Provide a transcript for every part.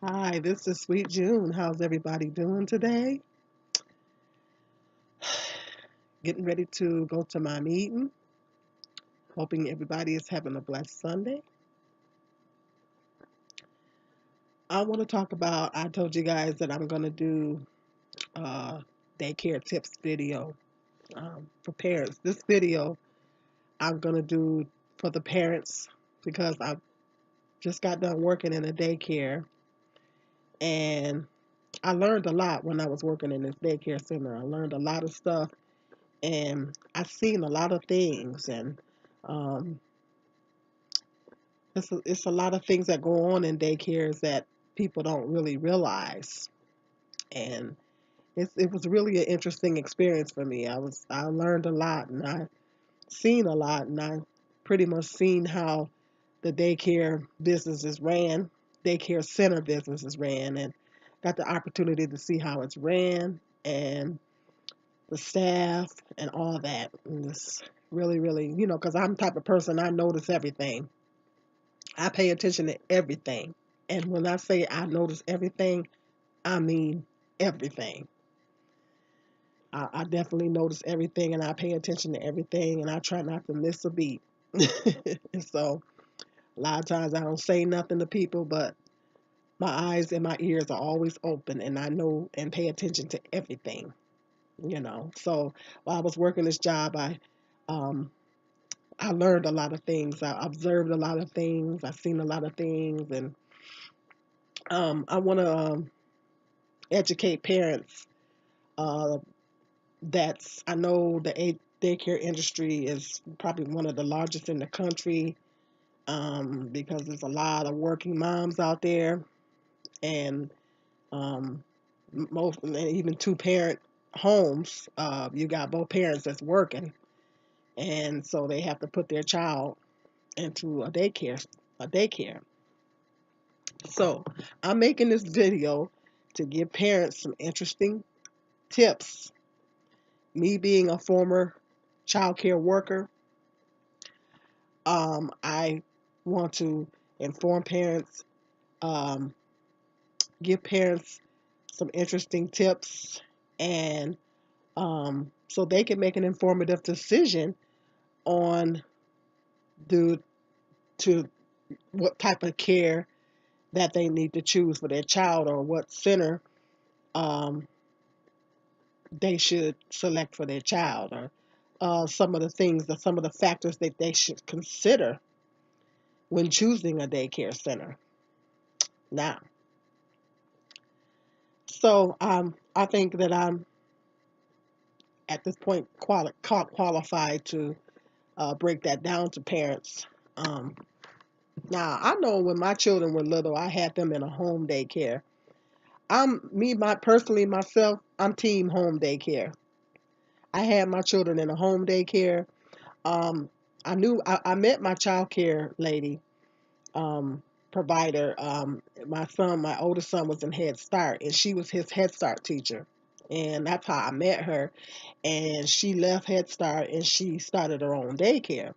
Hi, this is Sweet June. How's everybody doing today? Getting ready to go to my meeting. Hoping everybody is having a blessed Sunday. I want to talk about, I told you guys that I'm going to do a daycare tips video for parents. This video I'm going to do for the parents because I just got done working in a daycare and I learned a lot when I was working in this daycare center. I learned a lot of stuff and I've seen a lot of things and um, it's a lot of things that go on in daycares that people don't really realize. And it was really an interesting experience for me. I learned a lot and I seen a lot and I pretty much seen how the daycare business is ran, daycare center business is ran, and got the opportunity to see how it's ran and the staff and all that. And it's really, really, because I'm the type of person I notice everything. I pay attention to everything. And when I say I notice everything, I mean everything. I definitely notice everything and I pay attention to everything and I try not to miss a beat. And so a lot of times I don't say nothing to people, but my eyes and my ears are always open and I know and pay attention to everything. So while I was working this job, um, I learned a lot of things. I observed a lot of things. I've seen a lot of things, and I want to educate parents. Uh, that's I know the daycare industry is probably one of the largest in the country because there's a lot of working moms out there, and um, most and even two parent homes. You got both parents that's working, and so they have to put their child into a daycare. So I'm making this video to give parents some interesting tips. Me being a former child care worker, I want to inform parents, um, give parents some interesting tips, and so they can make an informative decision on due to what type of care that they need to choose for their child or what center um, they should select for their child or some of the factors that they should consider when choosing a daycare center. Now, so I think that I'm at this point qualified to break that down to parents. Um, Now, I know when my children were little, I had them in a home daycare. Personally myself, I'm team home daycare. I had my children in a home daycare. Um, I met my child care lady um, provider. My oldest son was in Head Start, and she was his Head Start teacher, and that's how I met her. And she left Head Start and she started her own daycare.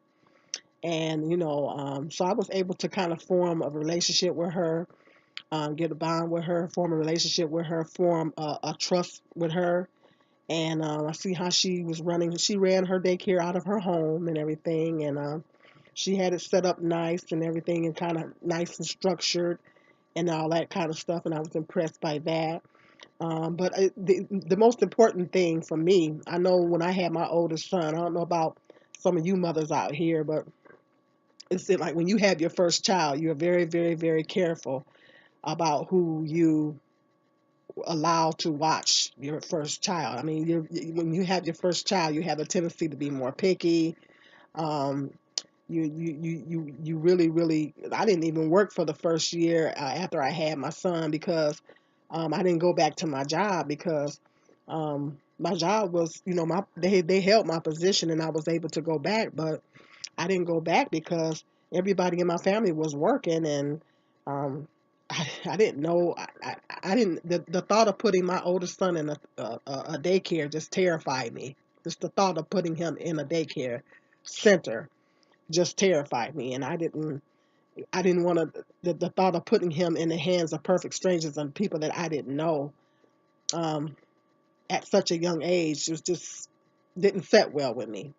And so I was able to kind of form a relationship with her, get a bond with her, form a relationship with her, form a trust with her. And I see how she was running. She ran her daycare out of her home and everything, and she had it set up nice and everything, and kind of nice and structured and all that kind of stuff. And I was impressed by that. But the most important thing for me, I know when I had my oldest son, I don't know about some of you mothers out here, but it's like when you have your first child, you're very, very, very careful about who you allow to watch your first child. I mean, when you have your first child, you have a tendency to be more picky. Um, you really, really. I didn't even work for the first year after I had my son because I didn't go back to my job because my job was, they held my position and I was able to go back, but I didn't go back because everybody in my family was working and um, I didn't know. I didn't. The thought of putting my oldest son in a daycare just terrified me. Just the thought of putting him in a daycare center just terrified me, and I didn't. I didn't want to, the thought of putting him in the hands of perfect strangers and people that I didn't know, um, at such a young age, was just didn't set well with me.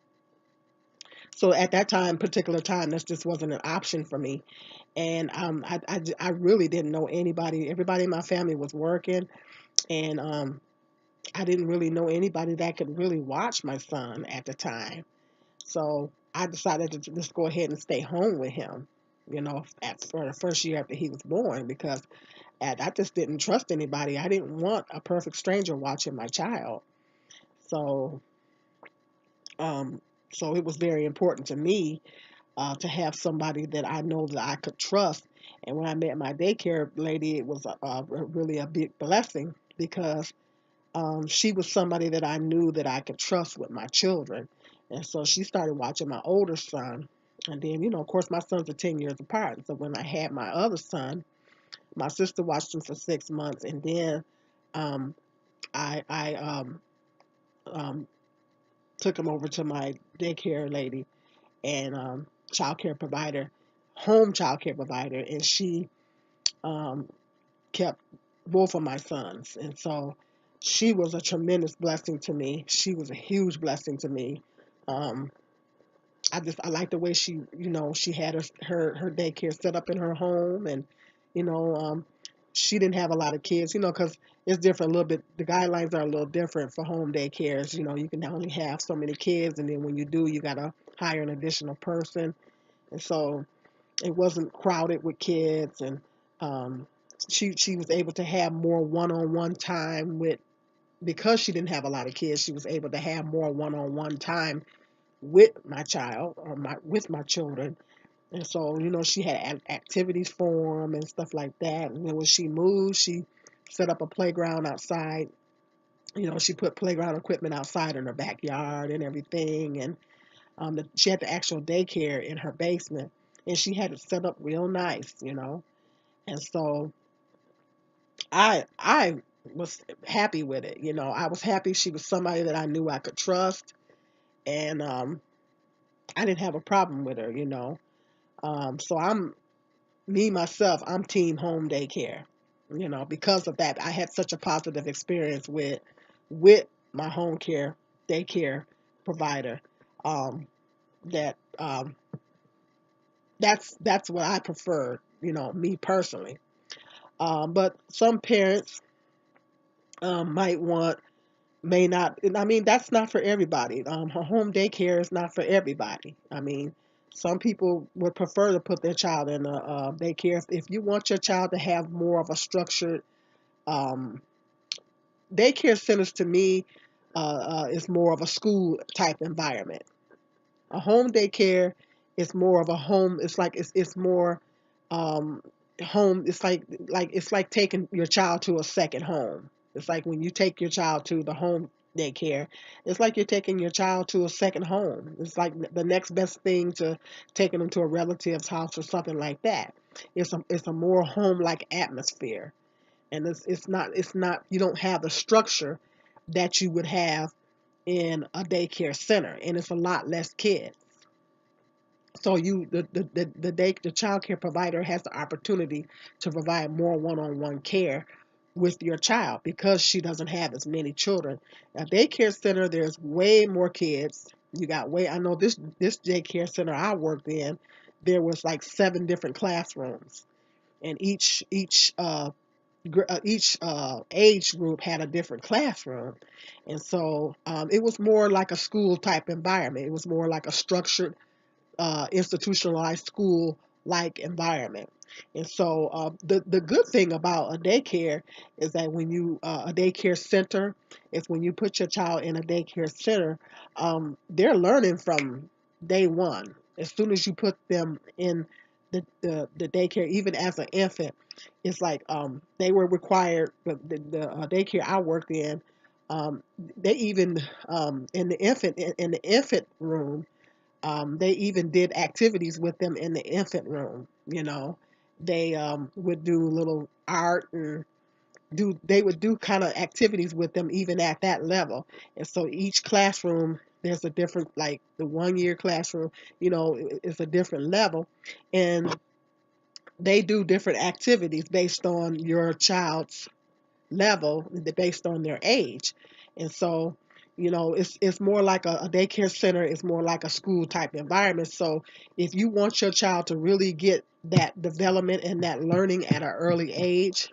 So at that time, particular time, this just wasn't an option for me. And I really didn't know anybody. Everybody in my family was working, and I didn't really know anybody that could really watch my son at the time. So I decided to just go ahead and stay home with him, for the first year after he was born, because I just didn't trust anybody. I didn't want a perfect stranger watching my child. So, um, so it was very important to me, to have somebody that I know that I could trust. And when I met my daycare lady, it was really a big blessing, because she was somebody that I knew that I could trust with my children. And so she started watching my older son. And then, of course, my sons are 10 years apart. So when I had my other son, my sister watched him for 6 months. And then um, I um, took him over to my daycare lady and child care provider, home child care provider. And she um, kept both of my sons. And so she was a tremendous blessing to me. She was a huge blessing to me. Um, I like the way she had her daycare set up in her home, and you know, um, she didn't have a lot of kids, because it's different a little bit. The guidelines are a little different for home daycares. You can only have so many kids, and then when you do, you gotta hire an additional person, and so it wasn't crowded with kids, and um, she was able to have more one-on-one time with, because she didn't have a lot of kids. She was able to have more one-on-one time with my child, or my children. And so she had activities for them and stuff like that. And then when she moved, she set up a playground outside. She put playground equipment outside in her backyard and everything. And she had the actual daycare in her basement, and she had it set up real nice. And so I was happy with it. I was happy she was somebody that I knew I could trust, and I didn't have a problem with her. So me myself, I'm team home daycare. Because of that, I had such a positive experience with my home care daycare provider. Um, that that's what I prefer. Me personally. But some parents might want, may not. I mean, that's not for everybody. Her home daycare is not for everybody. I mean, some people would prefer to put their child in a daycare. If you want your child to have more of a structured, um, daycare centers, to me, is more of a school type environment. A home daycare is more of a home. It's like it's more um, home. It's like taking your child to a second home. It's like when you take your child to the home daycare, it's like you're taking your child to a second home. It's like the next best thing to taking them to a relative's house or something like that. It's a more home like atmosphere, and it's not you don't have the structure that you would have in a daycare center, and it's a lot less kids. So the child care provider has the opportunity to provide more one-on-one care with your child, because she doesn't have as many children. A daycare center, there's way more kids. You got way I know this daycare center I worked in, there was like 7 different classrooms, and each age group had a different classroom. And so it was more like a school type environment. It was more like a structured, institutionalized school like environment. And so the good thing about a daycare is that when a daycare center is when you put your child in a daycare center, they're learning from day one. As soon as you put them in the daycare, even as an infant, it's like they were required. The daycare I worked in, they even in the infant room, they even did activities with them in the infant room. They would do little art, and they would do kind of activities with them even at that level. And so each classroom, there's a different, like the 1 year classroom, is a different level. And they do different activities based on your child's level, based on their age. And so, it's more like a daycare center is more like a school type environment. So if you want your child to really get that development and that learning at an early age,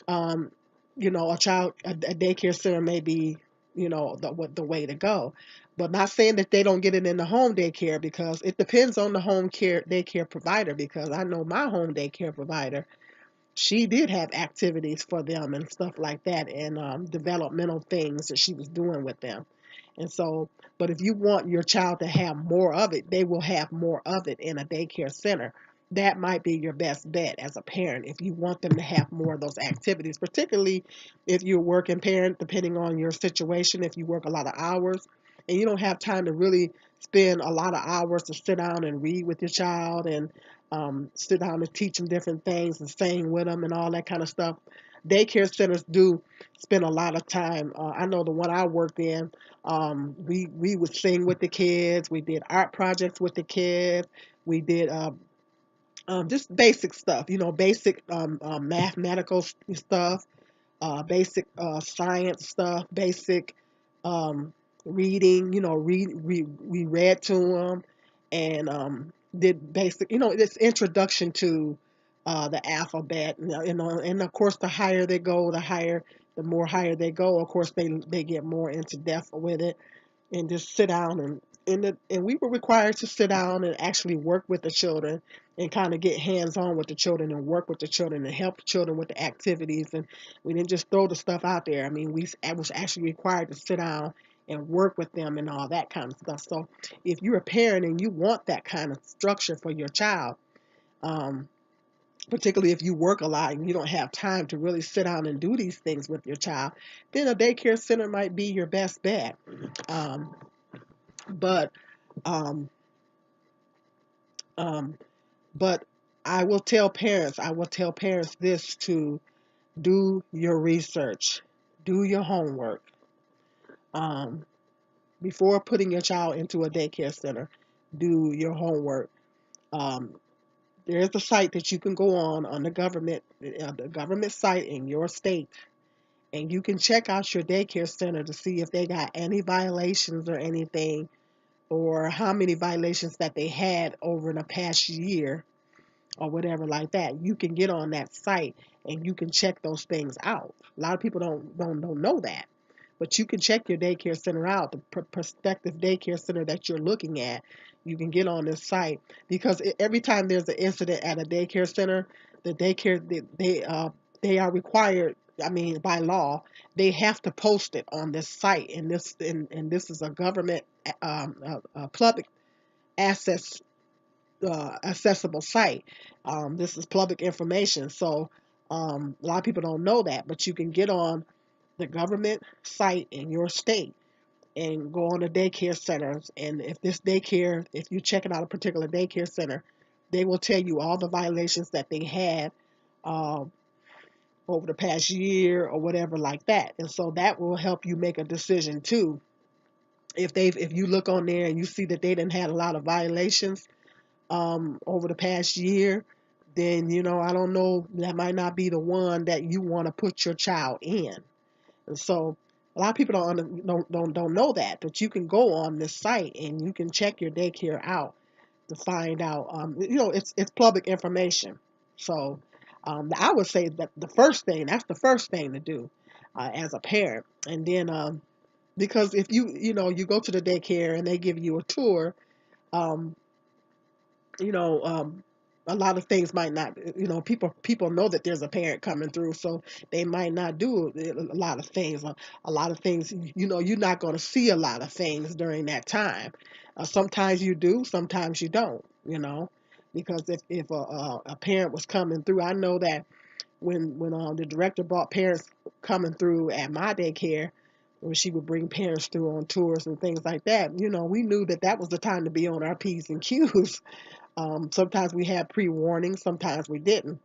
um, a daycare center may be, the way to go. But not saying that they don't get it in the home daycare, because it depends on the home care daycare provider. Because I know my home daycare provider, she did have activities for them and stuff like that, and developmental things that she was doing with them. And so, but if you want your child to have more of it, they will have more of it in a daycare center. That might be your best bet as a parent if you want them to have more of those activities, particularly if you're a working parent, depending on your situation. If you work a lot of hours and you don't have time to really spend a lot of hours to sit down and read with your child and sit down and teach them different things and sing with them and all that kind of stuff, daycare centers do spend a lot of time. I know the one I worked in, we would sing with the kids. We did art projects with the kids. We did just basic stuff, basic mathematical stuff, basic science stuff, basic um, reading. We read to them and did basic, this introduction to the alphabet. And of course, the higher they go, the more higher they go. Of course, they get more into depth with it and just sit down and we were required to sit down and actually work with the children and kind of get hands on with the children and work with the children and help the children with the activities. And we didn't just throw the stuff out there. I mean, I was actually required to sit down and work with them and all that kind of stuff. So if you're a parent and you want that kind of structure for your child, um, particularly if you work a lot and you don't have time to really sit down and do these things with your child, then a daycare center might be your best bet. Um, but um, um, but I will tell parents this: to do your research, do your homework, um, before putting your child into a daycare center. Do your homework. Um, there's a site that you can go on the government site in your state, and you can check out your daycare center to see if they got any violations or anything, or how many violations that they had over the past year or whatever like that. You can get on that site and you can check those things out. A lot of people don't know that, but you can check your daycare center out, the prospective daycare center that you're looking at. You can get on this site because every time there's an incident at a daycare center, the daycare they are required. I mean, by law, they have to post it on this site, and this is a government public access accessible site. This is public information, so a lot of people don't know that, but you can get on the government site in your state and go on the daycare centers. And if you're checking out a particular daycare center, they will tell you all the violations that they had uh, over the past year or whatever like that. And so that will help you make a decision too. If you look on there and you see that they didn't had a lot of violations over the past year, then I don't know, that might not be the one that you want to put your child in. And so a lot of people don't know that, but you can go on this site and you can check your daycare out to find out. It's public information. So I would say that that's the first thing to do as a parent. And then because if you go to the daycare and they give you a tour, um, you know, a lot of things might not, people know that there's a parent coming through, so they might not do a lot of things. A lot of things, you're not going to see a lot of things during that time. Sometimes you do, sometimes you don't, because if a parent was coming through, I know that when the director brought parents coming through at my daycare, when she would bring parents through on tours and things like that, we knew that that was the time to be on our P's and Q's. Sometimes we had pre-warning, sometimes we didn't.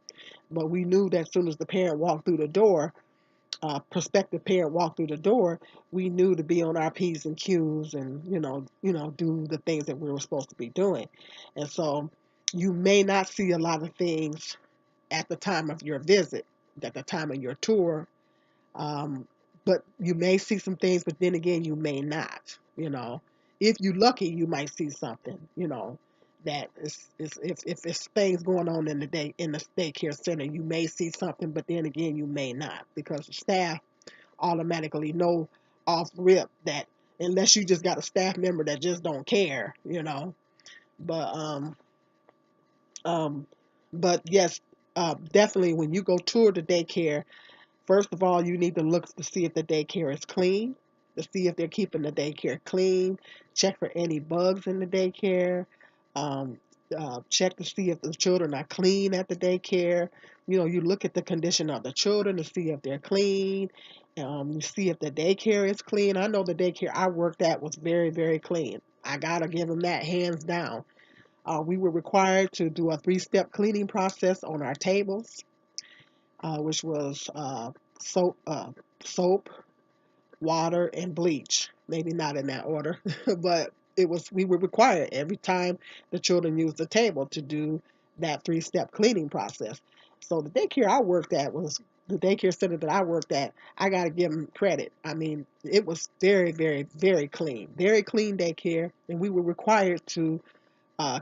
But we knew that as soon as the parent walked through the door, prospective parent walked through the door, we knew to be on our P's and Q's and, do the things that we were supposed to be doing. And so You may not see a lot of things at the time of your visit, at the time of your tour, um, but you may see some things, but then again, you may not. If you're lucky, you might see something. That is if it's things going on in the daycare center, you may see something, but then again, you may not because the staff automatically know off rip that unless you just got a staff member that just don't care. But um, but yes, definitely when you go tour the daycare, first of all, you need to look to see if the daycare is clean, to see if they're keeping the daycare clean. Check for any bugs in the daycare. Um, Check to see if the children are clean at the daycare. You look at the condition of the children to see if they're clean. You see if the daycare is clean. I know the daycare I worked at was very, very clean. I gotta give them that hands down. We were required to do a three-step cleaning process on our tables, which was soap, water, and bleach. Maybe not in that order, but we were required every time the children used the table to do that three-step cleaning process. So the daycare center that I worked at. I got to give them credit. I mean, it was very, very, very clean daycare, and we were required to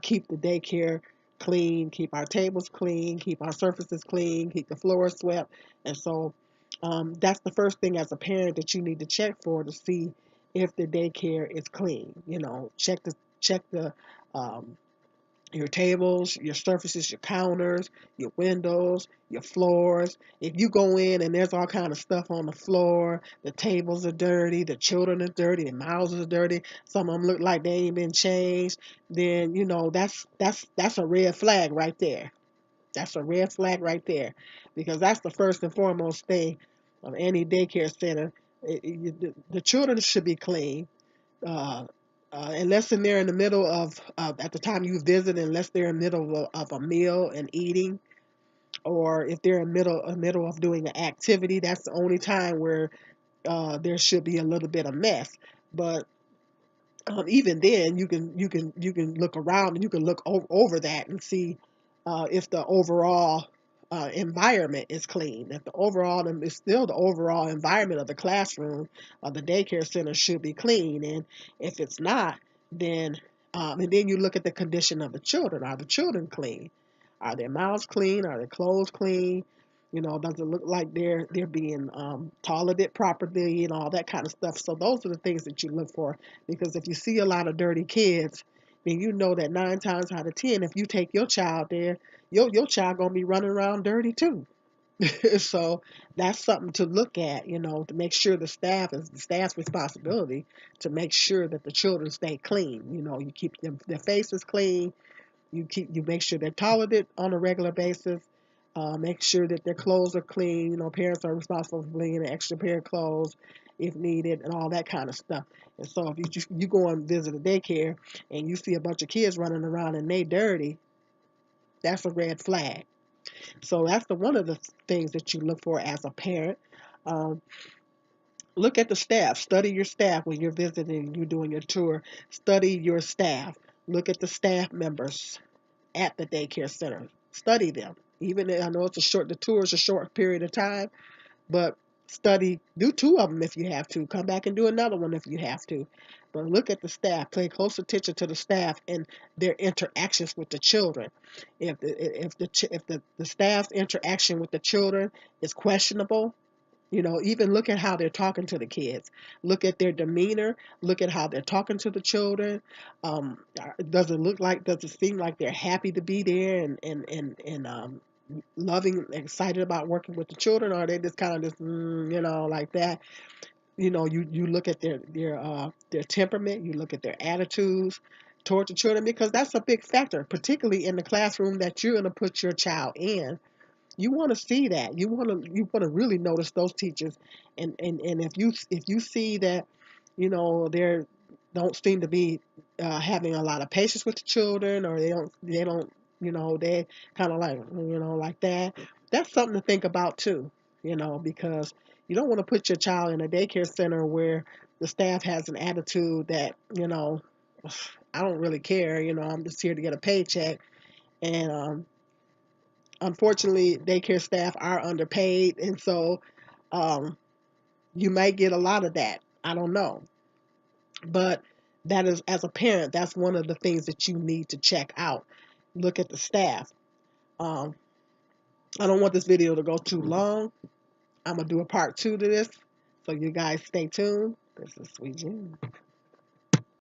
keep the daycare clean, keep our tables clean, keep our surfaces clean, keep the floors swept. And so that's the first thing as a parent that you need to check for to see if the daycare is clean. Check the um, your tables, your surfaces, your counters, your windows, your floors. If you go in and there's all kind of stuff on the floor, the tables are dirty, the children are dirty, the mouths are dirty, some of them look like they ain't been changed, then that's a red flag right there. That's a red flag right there, because that's the first and foremost thing of any daycare center. The children should be clean, uh, unless they're in the middle of at the time you visit, unless they're in the middle of a meal and eating, or if they're in middle of doing an activity, that's the only time where there should be a little bit of mess. But even then, you can look around and you can look over that and see if the overall environment is clean. If the overall It's still the overall environment of the classroom of the daycare center should be clean, and if it's not, then and then you look at the condition of the children. Are the children clean? Are their mouths clean? Are their clothes clean? Does it look like they're being toileted properly and all that kind of stuff? So those are the things that you look for, because if you see a lot of dirty kids, then you know that 9 times out of 10, if you take your child there, your child gonna be running around dirty too. So that's something to look at, to make sure the staff's responsibility to make sure that the children stay clean. You keep their faces clean, you make sure they're toileted on a regular basis. Make sure that their clothes are clean. Parents are responsible for bringing an extra pair of clothes if needed, and all that kind of stuff. And so if you go and visit a daycare and you see a bunch of kids running around and they dirty, that's a red flag. So that's one of the things that you look for as a parent. Um, Look at the staff. Study your staff when you're visiting. You're doing your tour. Study your staff. Look at the staff members at the daycare center. Study them. Even I know the tour is a short period of time, but do two of them if you have to. Come back and do another one if you have to. But look at the staff. Pay close attention to the staff and their interactions with the children. If the staff's interaction with the children is questionable, even look at how they're talking to the kids. Look at their demeanor. Look at how they're talking to the children. Does it seem like they're happy to be there and loving, excited about working with the children? Or are they just kind of just, like that? You look at their temperament. You look at their attitudes toward the children, because that's a big factor, particularly in the classroom that you're going to put your child in. You want to see that. You want to really notice those teachers, and if you see that, they don't seem to be having a lot of patience with the children, or they don't they kind of like that. That's something to think about too. Because you don't want to put your child in a daycare center where the staff has an attitude that I don't really care. I'm just here to get a paycheck, And unfortunately, daycare staff are underpaid, and so um, you might get a lot of that. I don't know, but that is, as a parent, that's one of the things that you need to check out. Look at the staff. Um, I don't want this video to go too long. I'm gonna do a part 2 to this, so you guys stay tuned. This is Sweet June.